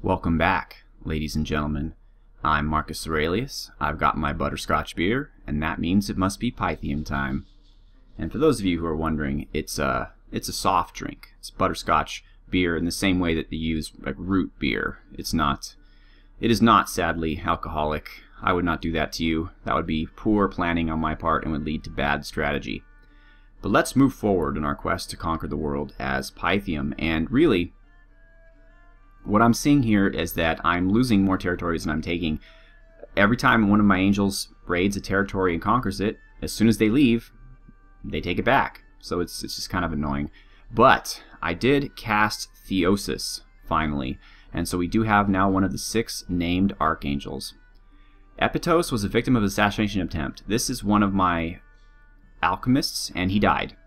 Welcome back, ladies and gentlemen. I'm Marcus Aurelius. I've got my butterscotch beer, and that means it must be Pythium time. And for those of you who are wondering, it's a soft drink. It's butterscotch beer in the same way that they use like root beer. It is not, sadly, alcoholic. I would not do that to you. That would be poor planning on my part and would lead to bad strategy. But let's move forward in our quest to conquer the world as Pythium. And really, what I'm seeing here is that I'm losing more territories than I'm taking. Every time one of my angels raids a territory and conquers it, as soon as they leave, they take it back. So it's just kind of annoying. But I did cast Theosis, finally. And so we do have now one of the 6 named archangels. Epitos was a victim of an assassination attempt. This is one of my alchemists, and he died.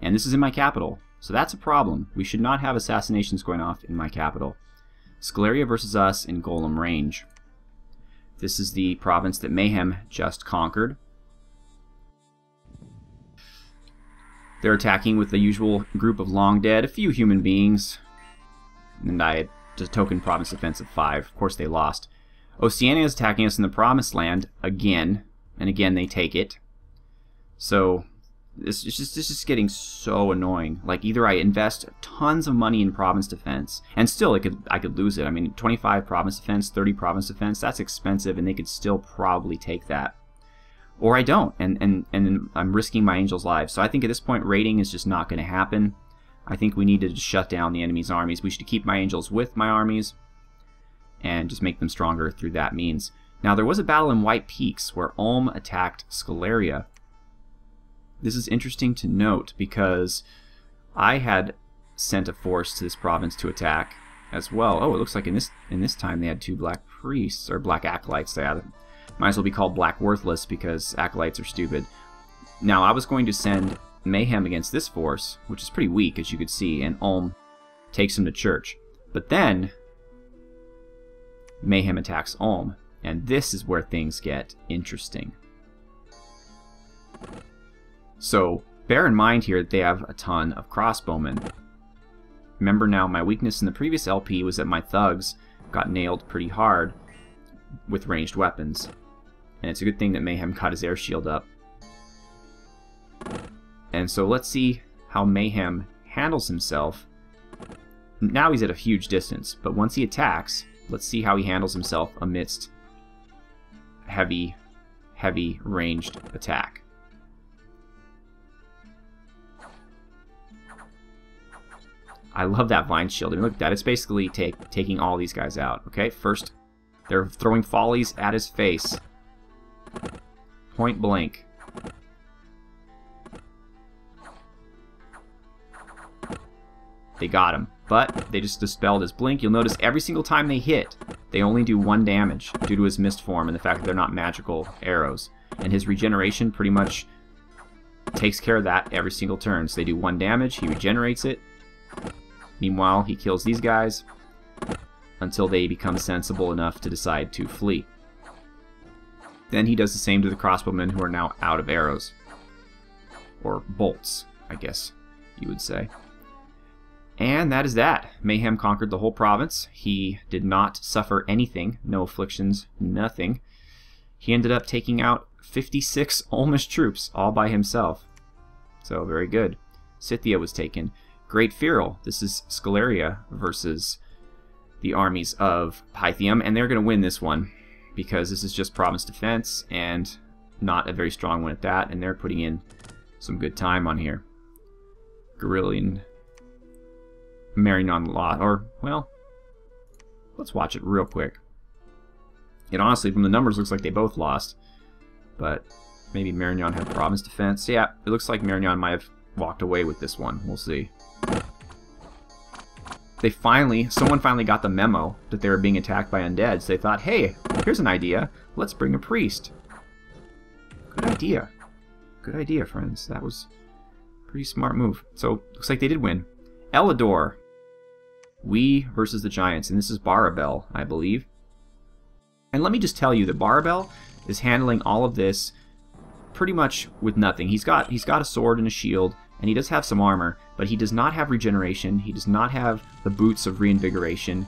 And this is in my capital. So that's a problem. We should not have assassinations going off in my capital. Scaleria versus us in Golem range. This is the province that Mayhem just conquered. They're attacking with the usual group of long dead, a few human beings, and I had just token province defense of 5. Of course they lost. Oceania is attacking us in the Promised Land again, and again they take it. So it's just getting so annoying. Like, either I invest tons of money in province defense, and still I could lose it. I mean, 25 province defense, 30 province defense, that's expensive, and they could still probably take that. Or I don't, and I'm risking my angels' lives. So I think at this point, raiding is just not going to happen. I think we need to just shut down the enemy's armies. We should keep my angels with my armies, and just make them stronger through that means. Now, there was a battle in White Peaks where Ulm attacked Scaleria. This is interesting to note because I had sent a force to this province to attack as well. Oh, it looks like in this time they had 2 black priests, or black acolytes. They had, might as well be called black worthless because acolytes are stupid. Now, I was going to send Mayhem against this force, which is pretty weak, as you could see, and Ulm takes him to church. But then Mayhem attacks Ulm, and this is where things get interesting. So bear in mind here that they have a ton of crossbowmen. Remember now, my weakness in the previous LP was that my thugs got nailed pretty hard with ranged weapons. And it's a good thing that Mayhem got his air shield up. And so let's see how Mayhem handles himself. Now he's at a huge distance, but once he attacks, let's see how he handles himself amidst heavy ranged attack. I love that vine shield. I mean, look at that. It's basically taking all these guys out. Okay, first they're throwing follies at his face. Point blank. They got him, but they just dispelled his blink. You'll notice every single time they hit, they only do 1 damage due to his mist form and the fact that they're not magical arrows. And his regeneration pretty much takes care of that every single turn. So they do 1 damage, he regenerates it. Meanwhile, he kills these guys until they become sensible enough to decide to flee. Then he does the same to the crossbowmen who are now out of arrows. Or bolts, I guess you would say. And that is that. Mayhem conquered the whole province. He did not suffer anything. No afflictions, nothing. He ended up taking out 56 Ulmish troops all by himself. So, very good. Scythia was taken. Great Feral. This is Scaleria versus the armies of Pythium, and they're going to win this one because this is just province defense and not a very strong one at that, and they're putting in some good time on here. Guerrillian Marignon lot, or, well, let's watch it real quick. It honestly, from the numbers, looks like they both lost, but maybe Marignon had province defense. Yeah, it looks like Marignon might have walked away with this one. We'll see. Someone finally got the memo that they were being attacked by undead, so they thought, hey, here's an idea. Let's bring a priest. Good idea. Good idea, friends. That was a pretty smart move. So, looks like they did win. Elidor. We versus the Giants, and this is Barabel, I believe. And let me just tell you that Barabel is handling all of this pretty much with nothing. He's got a sword and a shield, and he does have some armor, but he does not have regeneration. He does not have the boots of reinvigoration.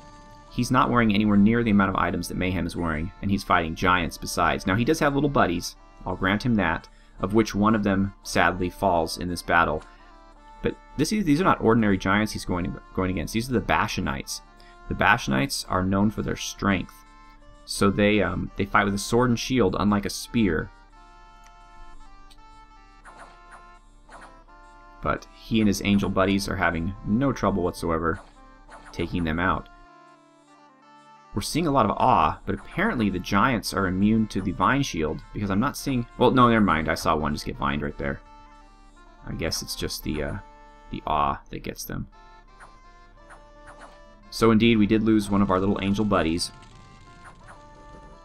he's not wearing anywhere near the amount of items that Mayhem is wearing, and he's fighting giants besides. Now, he does have little buddies, I'll grant him that, of which one of them sadly falls in this battle. But these are not ordinary giants he's going against. These are the Bashanites. The Bashanites are known for their strength. So they fight with a sword and shield, unlike a spear. But he and his angel buddies are having no trouble whatsoever taking them out. We're seeing a lot of awe, but apparently the giants are immune to the vine shield, because I'm not seeing... Well, no, never mind. I saw one just get vined right there. I guess it's just the awe that gets them. So indeed, we did lose one of our little angel buddies,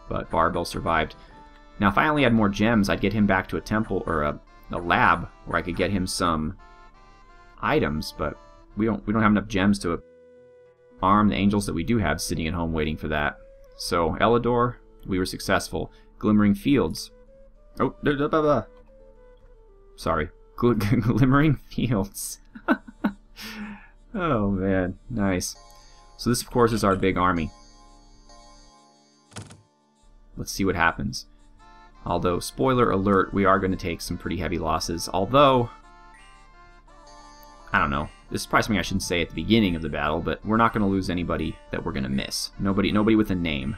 but Barbell survived. Now, if I only had more gems, I'd get him back to a temple or a lab where I could get him some items, but we don't have enough gems to arm the angels that we do have sitting at home waiting for that. So Elidor, we were successful. Glimmering Fields. Oh, sorry. Glimmering Fields. Oh man, nice. So this of course is our big army. Let's see what happens. Although, spoiler alert, we are going to take some pretty heavy losses. Although, I don't know. This is probably something I shouldn't say at the beginning of the battle, but we're not going to lose anybody that we're going to miss. Nobody with a name.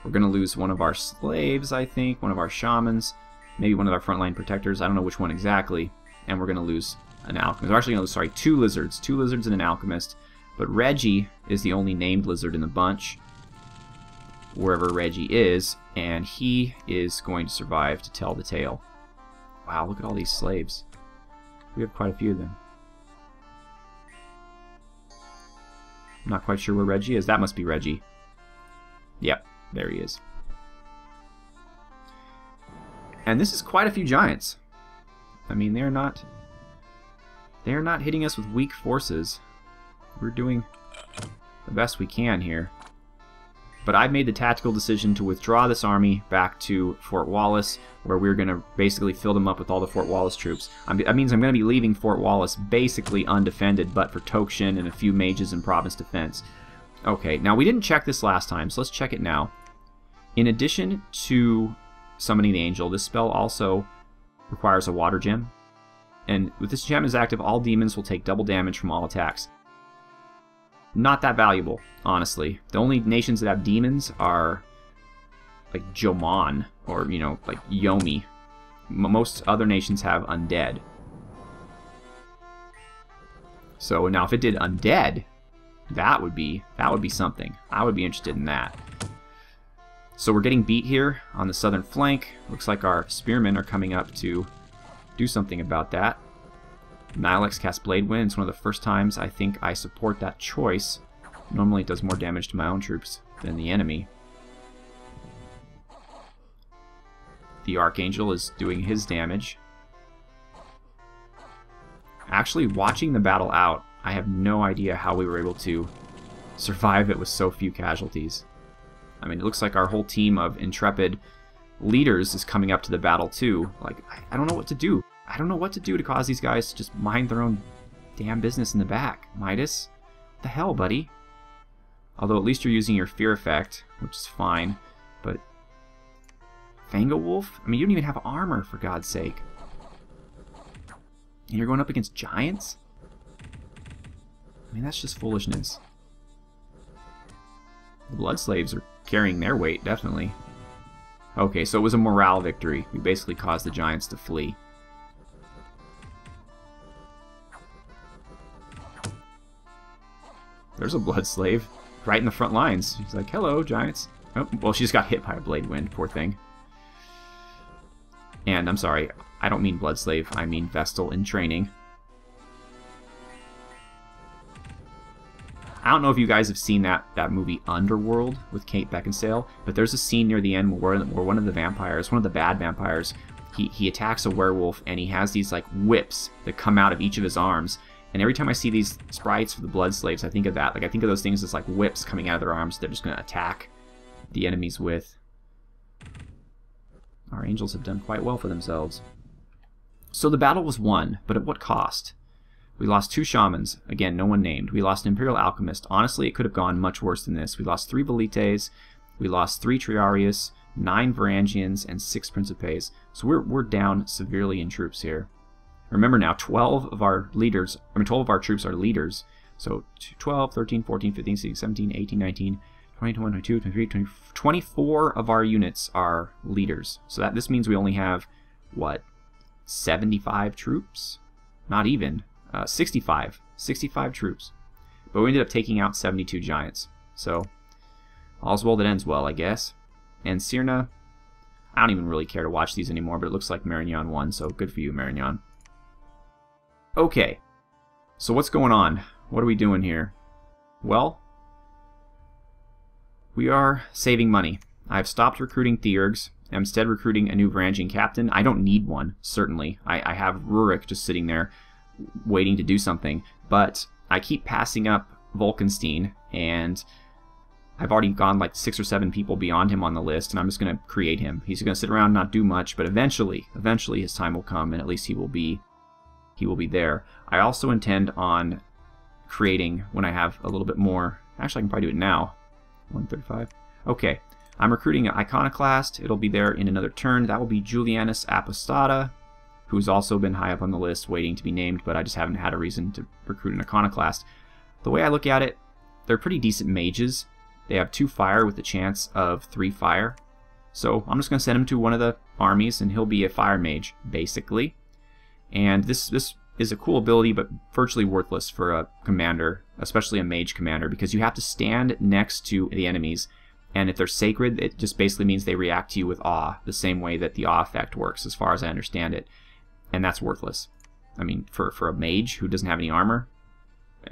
We're going to lose one of our slaves, I think, one of our shamans, maybe one of our frontline protectors. I don't know which one exactly. And we're going to lose an alchemist. We're actually going to lose, sorry, two lizards and an alchemist. But Reggie is the only named lizard in the bunch, wherever Reggie is, and he is going to survive to tell the tale. Wow, look at all these slaves. We have quite a few of them. I'm not quite sure where Reggie is. That must be Reggie. Yep, there he is. And this is quite a few giants. I mean, they're not hitting us with weak forces. We're doing the best we can here. But I've made the tactical decision to withdraw this army back to Fort Wallace, where we're going to basically fill them up with all the Fort Wallace troops. That means I'm going to be leaving Fort Wallace basically undefended, but for Tokshin and a few mages and province defense. Okay, now we didn't check this last time, so let's check it now. In addition to summoning the angel, this spell also requires a water gem. And with this gem is active, all demons will take double damage from all attacks. Not that valuable, honestly. The only nations that have demons are like Jomon or, you know, like Yomi. Most other nations have undead. So now if it did undead, that would be something. I would be interested in that. So we're getting beat here on the southern flank. Looks like our spearmen are coming up to do something about that. Nilex casts Blade Wind. It's one of the first times I think I support that choice. Normally it does more damage to my own troops than the enemy. The Archangel is doing his damage. Actually, watching the battle out, I have no idea how we were able to survive it with so few casualties. I mean, it looks like our whole team of intrepid leaders is coming up to the battle too. Like, I don't know what to do. I don't know what to do to cause these guys to just mind their own damn business in the back. Midas? What the hell, buddy? Although at least you're using your fear effect, which is fine. But Fangawolf? I mean, you don't even have armor, for God's sake. And you're going up against giants? I mean, that's just foolishness. The Blood Slaves are carrying their weight, definitely. Okay, so it was a morale victory. We basically caused the giants to flee. There's a Blood Slave right in the front lines. She's like, hello, giants. Oh, well, she just got hit by a Blade Wind, poor thing. And I'm sorry, I don't mean Blood Slave, I mean Vestal in training. I don't know if you guys have seen that movie Underworld with Kate Beckinsale, but there's a scene near the end where one of the vampires, one of the bad vampires, he attacks a werewolf and he has these like whips that come out of each of his arms. And every time I see these sprites for the Blood Slaves, I think of that. Like, I think of those things as like whips coming out of their arms they're just going to attack the enemies with. Our angels have done quite well for themselves. So the battle was won, but at what cost? We lost 2 Shamans. Again, no one named. We lost an Imperial Alchemist. Honestly, it could have gone much worse than this. We lost 3 Velites. We lost 3 Triarius, 9 Varangians, and 6 Principes. So we're down severely in troops here. Remember now, 12 of our troops are leaders. So 12, 13, 14, 15, 16, 17, 18, 19, 20, 21, 22, 23, 24 of our units are leaders. So this means we only have, what, 75 troops? Not even. 65 troops. But we ended up taking out 72 giants. So, all's well that ends well, I guess. And Cyrna, I don't even really care to watch these anymore, but it looks like Marignan won, so good for you, Marignan. Okay, so what's going on? What are we doing here? Well, we are saving money. I've stopped recruiting Theurgs. I'm instead recruiting a new Varangian captain. I don't need one, certainly. I have Rurik just sitting there waiting to do something, but I keep passing up Volkenstein, and I've already gone like 6 or 7 people beyond him on the list, and I'm just going to create him. He's going to sit around and not do much, but eventually his time will come, and at least he will be there. I also intend on creating, when I have a little bit more, actually I can probably do it now, 135. Okay, I'm recruiting an Iconoclast. It'll be there in another turn. That will be Julianus Apostata, who's also been high up on the list waiting to be named, but I just haven't had a reason to recruit an Iconoclast. The way I look at it, they're pretty decent mages. They have 2 fire with a chance of 3 fire. So I'm just going to send him to one of the armies, and he'll be a fire mage, basically. And this is a cool ability, but virtually worthless for a commander, especially a mage commander, because you have to stand next to the enemies, and if they're sacred, it just basically means they react to you with awe, the same way that the awe effect works, as far as I understand it. And that's worthless. I mean, for a mage who doesn't have any armor,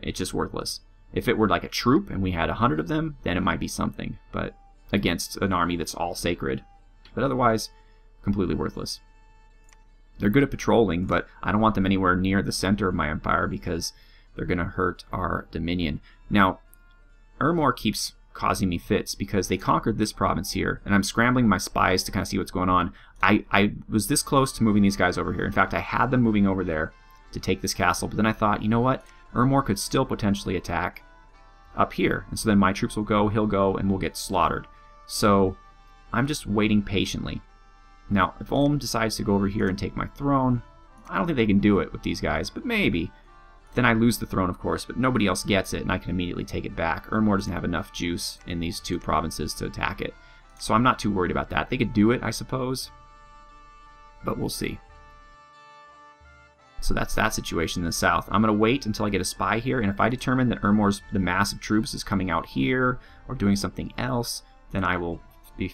it's just worthless. If it were like a troop and we had 100 of them, then it might be something, but against an army that's all sacred. But otherwise, completely worthless. They're good at patrolling, but I don't want them anywhere near the center of my empire because they're going to hurt our dominion. Now, Ermor keeps causing me fits because they conquered this province here, and I'm scrambling my spies to kind of see what's going on. I was this close to moving these guys over here. In fact, I had them moving over there to take this castle, but then I thought, you know what? Ermor could still potentially attack up here, and so then my troops will go, he'll go, and we'll get slaughtered. So I'm just waiting patiently. Now, if Ulm decides to go over here and take my throne, I don't think they can do it with these guys, but maybe. Then I lose the throne, of course, but nobody else gets it, and I can immediately take it back. Ermor doesn't have enough juice in these 2 provinces to attack it, so I'm not too worried about that. They could do it, I suppose, but we'll see. So that's that situation in the south. I'm going to wait until I get a spy here, and if I determine that the mass of troops is coming out here or doing something else, then I will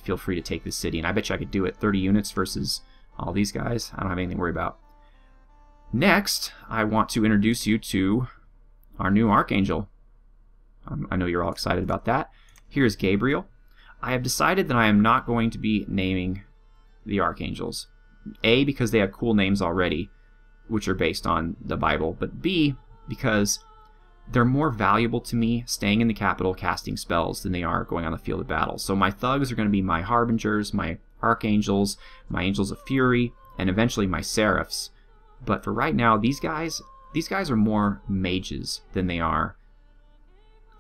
feel free to take this city. And I bet you I could do it. 30 units versus all these guys. I don't have anything to worry about. Next, I want to introduce you to our new Archangel. I know you're all excited about that. Here's Gabriel. I have decided that I am not going to be naming the Archangels. A, because they have cool names already, which are based on the Bible, but B, because they're more valuable to me staying in the capital casting spells than they are going on the field of battle. So my thugs are going to be my Harbingers, my Archangels, my Angels of Fury, and eventually my Seraphs. But for right now, these guys are more mages than they are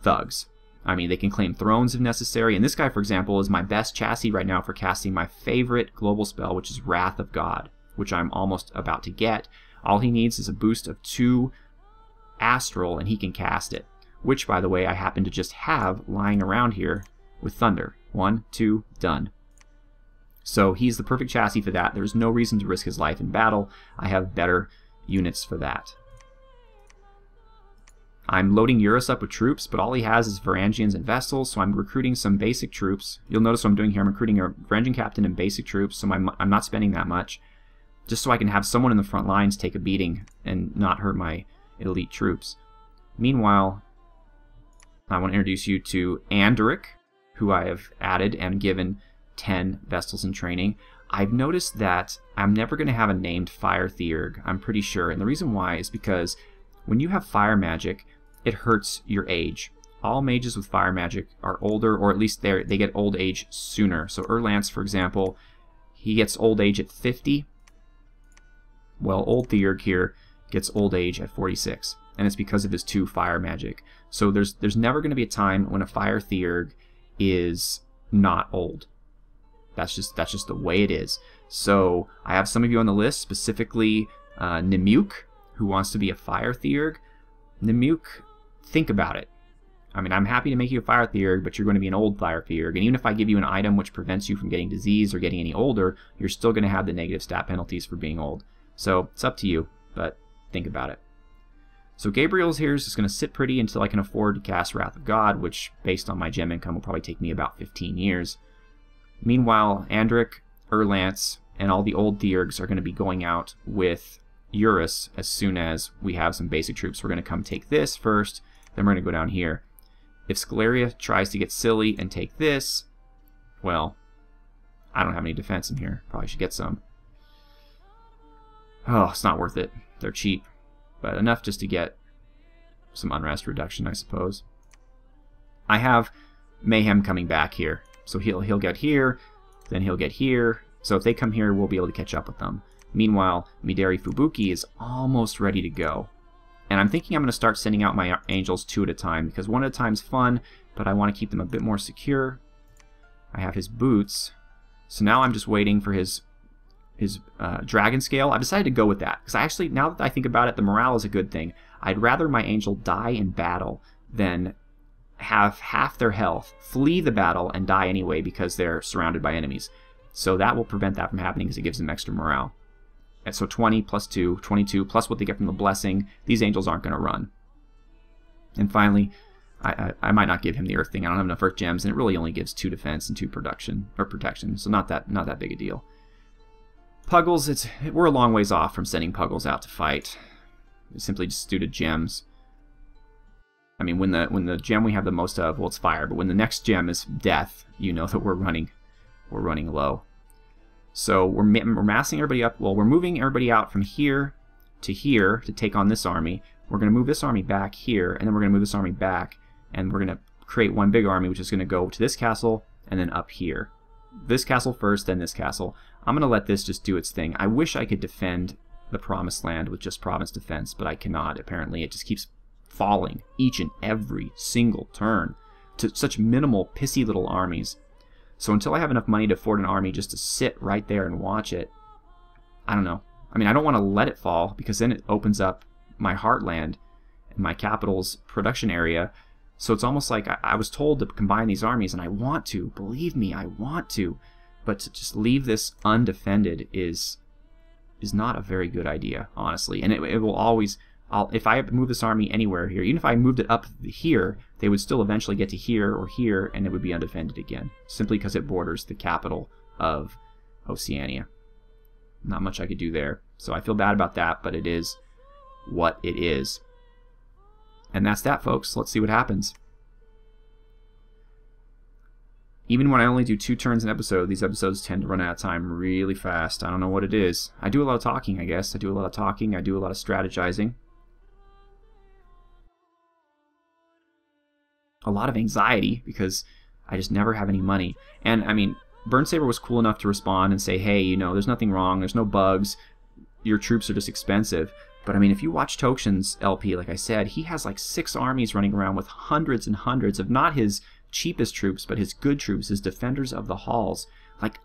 thugs. I mean, they can claim thrones if necessary, and this guy, for example, is my best chassis right now for casting my favorite global spell, which is Wrath of God, which I'm almost about to get. All he needs is a boost of 2 astral, and he can cast it, which, by the way, I happen to just have lying around here with Thunder. 1, 2, done. So he's the perfect chassis for that. There's no reason to risk his life in battle. I have better units for that. I'm loading Eurus up with troops, but all he has is Varangians and Vestals, so I'm recruiting some basic troops. You'll notice what I'm doing here. I'm recruiting a Varangian captain and basic troops, so I'm not spending that much, just so I can have someone in the front lines take a beating and not hurt my elite troops. Meanwhile, I want to introduce you to Andoric, who I have added and given 10 Vestals in training. I've noticed that I'm never going to have a named Fire Theurg, I'm pretty sure, and the reason why is because when you have fire magic, it hurts your age. All mages with fire magic are older, or at least they get old age sooner. So Erlance, for example, he gets old age at 50. Well, old Theurg here gets old age at 46, and it's because of his 2 fire magic. So there's never going to be a time when a fire theurg is not old. That's just the way it is. So I have some of you on the list, specifically Nimuk, who wants to be a fire theurg. Nimuk, think about it. I mean, I'm happy to make you a fire theurg, but you're going to be an old fire theurg. And even if I give you an item which prevents you from getting disease or getting any older, you're still going to have the negative stat penalties for being old. So it's up to you, but think about it. So Gabriel's here is just going to sit pretty until I can afford to cast Wrath of God, which, based on my gem income, will probably take me about 15 years. Meanwhile, Andric, Erlance, and all the old theurgs are going to be going out with Eurus as soon as we have some basic troops. We're going to come take this first, then we're going to go down here. If Scaleria tries to get silly and take this, well, I don't have any defense in here. Probably should get some. Oh, it's not worth it. They're cheap. But enough just to get some unrest reduction, I suppose. I have Mayhem coming back here. So he'll get here, then he'll get here. So if they come here, we'll be able to catch up with them. Meanwhile, Midori Fubuki is almost ready to go. And I'm thinking I'm going to start sending out my angels 2 at a time, because 1 at a time is fun, but I want to keep them a bit more secure. I have his boots. So now I'm just waiting for his dragon scale. I've decided to go with that, because actually, now that I think about it, the morale is a good thing. I'd rather my angel die in battle than have half their health, flee the battle, and die anyway because they're surrounded by enemies. So that will prevent that from happening because it gives them extra morale. And so 20 plus 2, 22, plus what they get from the blessing. These angels aren't going to run. And finally, I might not give him the earth thing. I don't have enough earth gems, and it really only gives 2 defense and 2 protection, so not that big a deal. Puggles, we're a long ways off from sending Puggles out to fight. It's simply just due to gems. I mean, when the gem we have the most of, well, it's fire, but when the next gem is death, you know that we're running low. So we're massing everybody up. Well, we're moving everybody out from here to take on this army. We're going to move this army back here, and then we're going to move this army back, and we're going to create one big army, which is going to go to this castle and then up here. This castle first, then this castle. I'm going to let this just do its thing. I wish I could defend the Promised Land with just province defense, but I cannot. Apparently, it just keeps falling each and every single turn to such minimal, pissy little armies. So until I have enough money to afford an army just to sit right there and watch it, I don't know. I mean, I don't want to let it fall, because then it opens up my heartland and my capital's production area. So it's almost like I was told to combine these armies, and I want to. Believe me, I want to. But to just leave this undefended is not a very good idea, honestly. And it will always... if I move this army anywhere here, even if I moved it up here, they would still eventually get to here or here, and it would be undefended again, simply because it borders the capital of Oceania. Not much I could do there. So I feel bad about that, but it is what it is. And that's that, folks. Let's see what happens. Even when I only do 2 turns an episode, these episodes tend to run out of time really fast. I don't know what it is. I do a lot of talking, I guess. I do a lot of talking. I do a lot of strategizing. A lot of anxiety, because I just never have any money. And, I mean, Burnsaber was cool enough to respond and say, hey, you know, there's nothing wrong. There's no bugs. Your troops are just expensive. But, I mean, if you watch Tokshin's LP, like I said, he has like 6 armies running around with hundreds and hundreds of not his cheapest troops, but his good troops, his defenders of the halls. Like,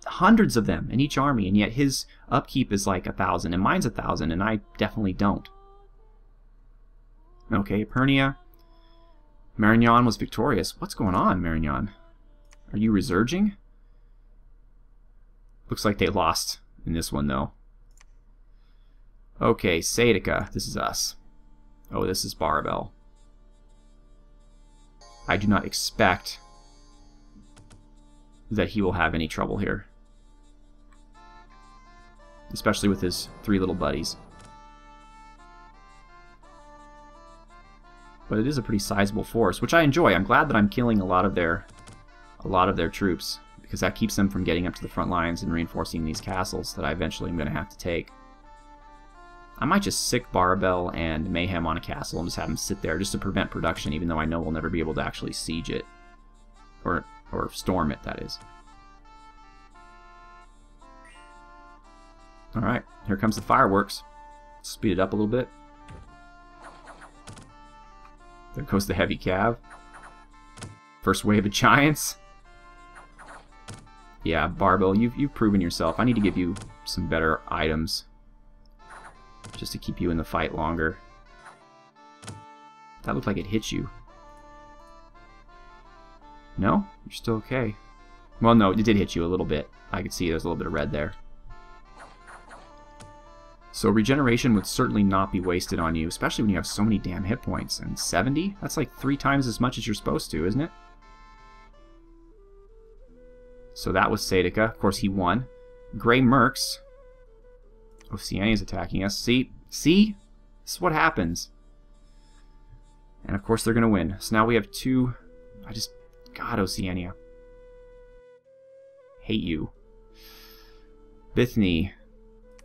hundreds of them in each army, and yet his upkeep is like 1,000, and mine's 1,000, and I definitely don't. Okay, Pernia. Marignan was victorious. What's going on, Marignan? Are you resurging? Looks like they lost in this one, though. Okay, Sadika. This is us. Oh, this is Barbel. I do not expect that he will have any trouble here. Especially with his 3 little buddies. But it is a pretty sizable force, which I enjoy. I'm glad that I'm killing a lot of their troops, because that keeps them from getting up to the front lines and reinforcing these castles that I eventually am going to have to take. I might just sick Barbel and Mayhem on a castle and just have them sit there just to prevent production, even though I know we'll never be able to actually siege it. Or storm it, that is. Alright, here comes the fireworks. Speed it up a little bit. There goes the heavy cav. First wave of giants. Yeah, Barbell, you've proven yourself. I need to give you some better items. Just to keep you in the fight longer. That looked like it hit you. No? You're still okay. Well, no, it did hit you a little bit. I could see there's a little bit of red there. So regeneration would certainly not be wasted on you, especially when you have so many damn hit points. And 70? That's like 3 times as much as you're supposed to, isn't it? So that was Sadika. Of course, he won. Grey Mercs. Oceania's attacking us. See? See? This is what happens. And of course they're going to win. So now we have 2... God, Oceania. Hate you. Bithny.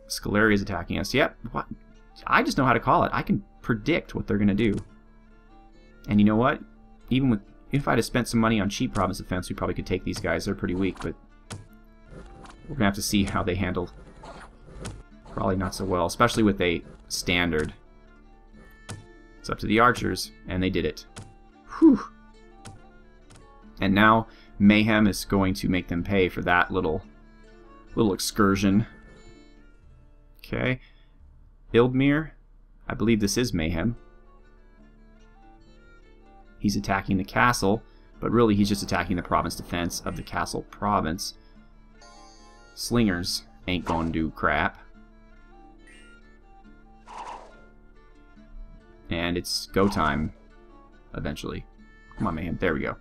Scalaria's attacking us. Yep. What? I just know how to call it. I can predict what they're going to do. And you know what? Even if I'd have spent some money on cheap province defense, we probably could take these guys. They're pretty weak, but we're going to have to see how they handle. Probably not so well, especially with a standard. It's up to the archers, and they did it. Whew. And now Mayhem is going to make them pay for that little excursion. Okay. Ildmir, I believe this is Mayhem. He's attacking the castle, but really he's just attacking the province defense of the castle province. Slingers ain't gonna do crap. And it's go time, eventually. Come on, Mayhem. There we go.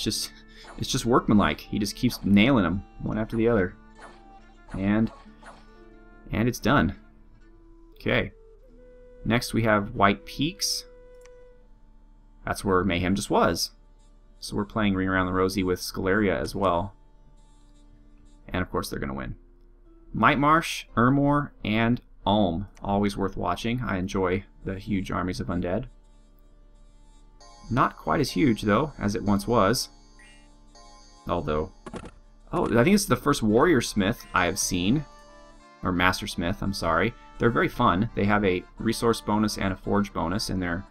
It's just workmanlike. He just keeps nailing them one after the other. And it's done. Okay. Next we have White Peaks. That's where Mayhem just was. So we're playing Ring Around the Rosie with Scalaria as well. And of course they're going to win. Mightmarsh, Ermor, and Ulm. Always worth watching. I enjoy the huge armies of undead. Not quite as huge, though, as it once was. Although... Oh, I think it's the first Warrior Smith I have seen. Or Master Smith, I'm sorry. They're very fun. They have a resource bonus and a forge bonus, and they're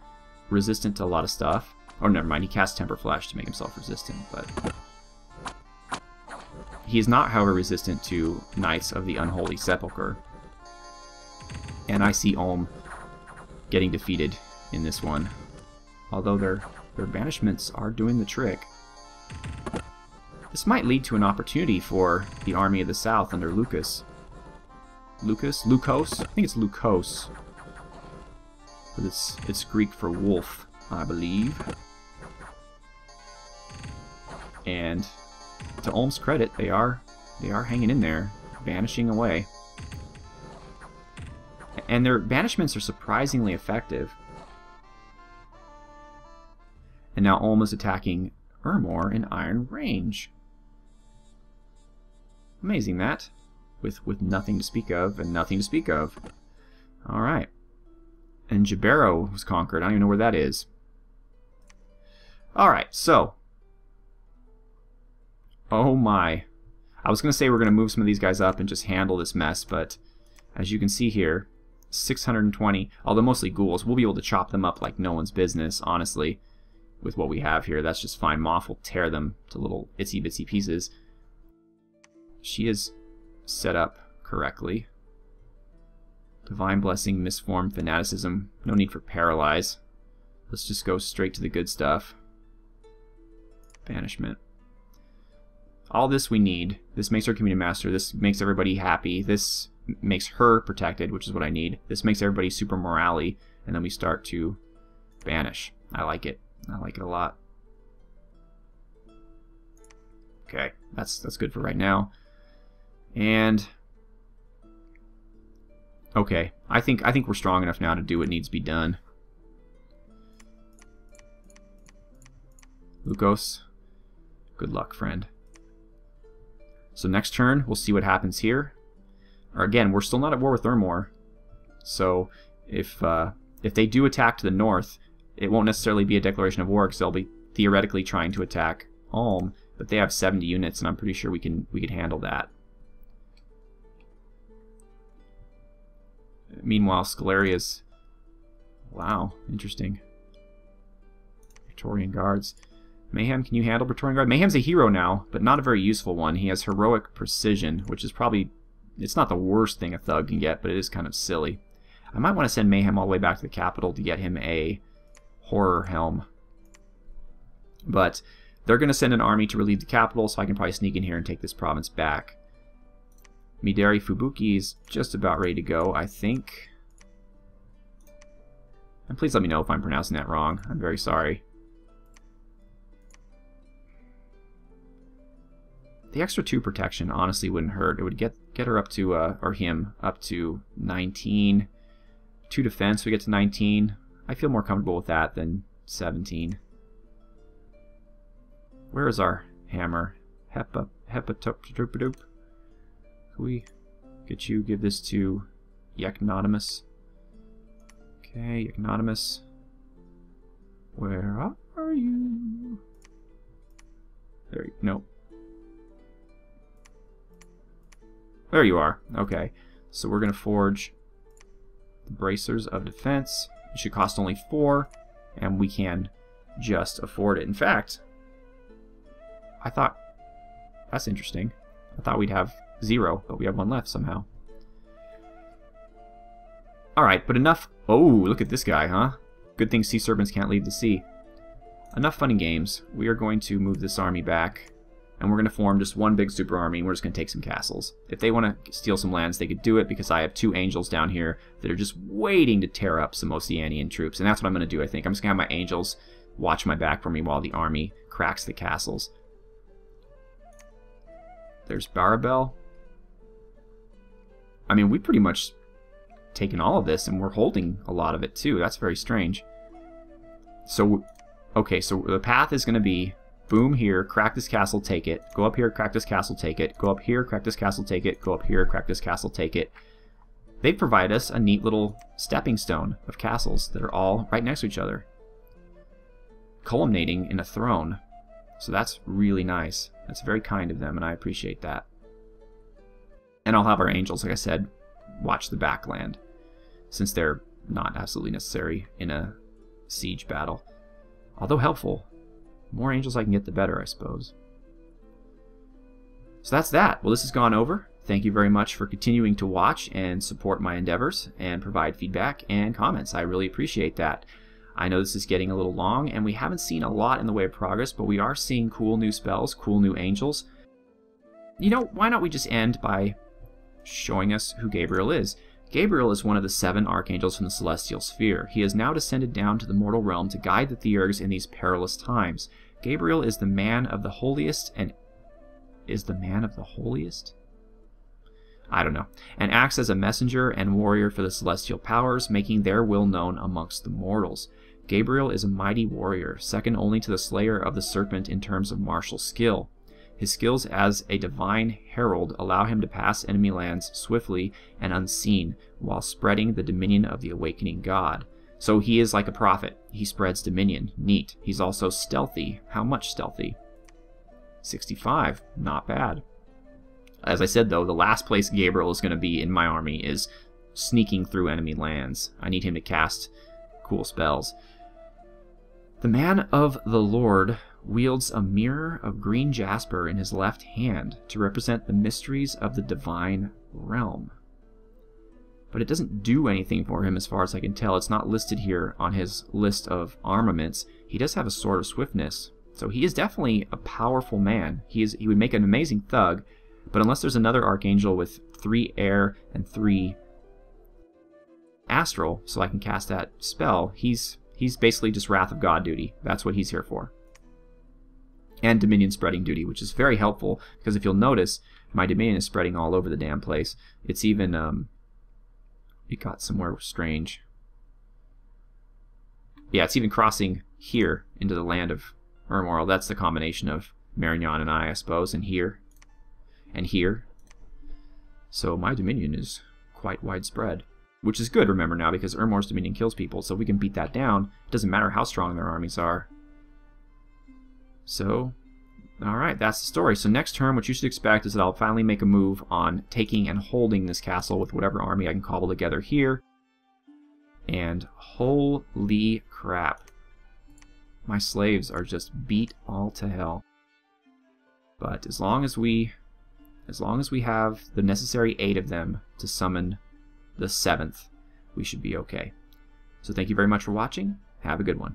resistant to a lot of stuff. Oh, never mind. He casts Temper Flash to make himself resistant, but... He is not, however, resistant to Knights of the Unholy Sepulchre. And I see Ulm getting defeated in this one. Although their banishments are doing the trick. This might lead to an opportunity for the Army of the South under Lucas. Lukos? I think it's Lukos. But it's Greek for wolf, I believe. And to Ulm's credit, they are hanging in there, banishing away. And their banishments are surprisingly effective. And now Ulm is attacking Ermor in Iron Range. Amazing that. With nothing to speak of and nothing to speak of. Alright. And Jabero was conquered. I don't even know where that is. Alright, so. Oh my. I was going to say we're going to move some of these guys up and just handle this mess, but as you can see here, 620, although mostly ghouls, we'll be able to chop them up like no one's business, honestly. With what we have here, that's just fine. Moth will tear them to little itsy bitsy pieces. She is set up correctly. Divine Blessing, Misform, Fanaticism. No need for Paralyze. Let's just go straight to the good stuff. Banishment. All this we need. This makes our Community Master. This makes everybody happy. This makes her protected, which is what I need. This makes everybody super morale, and then we start to banish. I like it. I like it a lot. Okay, that's good for right now. And okay, I think we're strong enough now to do what needs to be done. Lukos, good luck, friend. So next turn, we'll see what happens here. Or again, we're still not at war with Ermor. So if they do attack to the north, it won't necessarily be a declaration of war because they'll be theoretically trying to attack Ulm, but they have 70 units, and I'm pretty sure we can handle that. Meanwhile, Scalaria's... Wow, interesting. Praetorian Guards. Mayhem, can you handle Praetorian Guard? Mayhem's a hero now, but not a very useful one. He has heroic precision, which is probably... It's not the worst thing a thug can get, but it is kind of silly. I might want to send Mayhem all the way back to the capital to get him a horror helm. But they're going to send an army to relieve the capital, so I can probably sneak in here and take this province back. Midari Fubuki is just about ready to go, I think. And please let me know if I'm pronouncing that wrong. I'm very sorry. The extra 2 protection honestly wouldn't hurt. It would get her up to, or him, up to 19. 2 defense, we get to 19. I feel more comfortable with that than 17. Where is our hammer? Hepatoop. Can we get you, give this to Yeknodimus? Okay, Yeknodimus. Where are you? There you, nope. There you are. Okay, so we're going to forge the Bracers of Defense. It should cost only 4, and we can just afford it. In fact, I thought... That's interesting. I thought we'd have 0, but we have 1 left somehow. Alright, but enough... Oh, look at this guy, huh? Good thing sea serpents can't leave the sea. Enough fun and games. We are going to move this army back. And we're going to form just one big super army, and we're just going to take some castles. If they want to steal some lands, they could do it, because I have 2 angels down here that are just waiting to tear up some Oceanian troops. And that's what I'm going to do, I think. I'm just going to have my angels watch my back for me while the army cracks the castles. There's Barabel. I mean, we've pretty much taken all of this, and we're holding a lot of it, too. That's very strange. So, okay, so the path is going to be... Boom here, crack this castle, take it. Go up here, crack this castle, take it. Go up here, crack this castle, take it. Go up here, crack this castle, take it. They provide us a neat little stepping stone of castles that are all right next to each other, culminating in a throne. So that's really nice. That's very kind of them, and I appreciate that. And I'll have our angels, like I said, watch the backland, since they're not absolutely necessary in a siege battle. Although helpful. The more angels I can get, the better, I suppose. So that's that. Well, this has gone over. Thank you very much for continuing to watch and support my endeavors and provide feedback and comments. I really appreciate that. I know this is getting a little long, and we haven't seen a lot in the way of progress, but we are seeing cool new spells, cool new angels. You know, why not we just end by showing us who Gabriel is? Gabriel is one of the 7 archangels from the celestial sphere. He has now descended down to the mortal realm to guide the Theurgs in these perilous times. Gabriel is the man of the holiest, and is the man of the holiest? I don't know. And acts as a messenger and warrior for the celestial powers, making their will known amongst the mortals. Gabriel is a mighty warrior, second only to the slayer of the serpent in terms of martial skill. His skills as a divine herald allow him to pass enemy lands swiftly and unseen, while spreading the dominion of the awakening god. So he is like a prophet. He spreads dominion. Neat. He's also stealthy. How much stealthy? 65. Not bad. As I said, though, the last place Gabriel is going to be in my army is sneaking through enemy lands. I need him to cast cool spells. The man of the Lord wields a mirror of green jasper in his left hand to represent the mysteries of the divine realm. But it doesn't do anything for him as far as I can tell. It's not listed here on his list of armaments. He does have a sword of swiftness, so he is definitely a powerful man. He would make an amazing thug, but unless there's another archangel with 3 air and 3 astral, so I can cast that spell, he's basically just Wrath of God duty. That's what he's here for. And Dominion spreading duty, which is very helpful, because if you'll notice, my Dominion is spreading all over the damn place. It's even, it got somewhere strange. Yeah, it's even crossing here into the land of Ermoral. That's the combination of Marignan and I suppose, and here. And here. So my Dominion is quite widespread. Which is good, remember now, because Ermor's Dominion kills people, so if we can beat that down, it doesn't matter how strong their armies are. So, Alright, that's the story. So next turn, what you should expect is that I'll finally make a move on taking and holding this castle with whatever army I can cobble together here. And holy crap. My slaves are just beat all to hell. But as long as we have the necessary 8 of them to summon the 7th, we should be okay. So thank you very much for watching. Have a good one.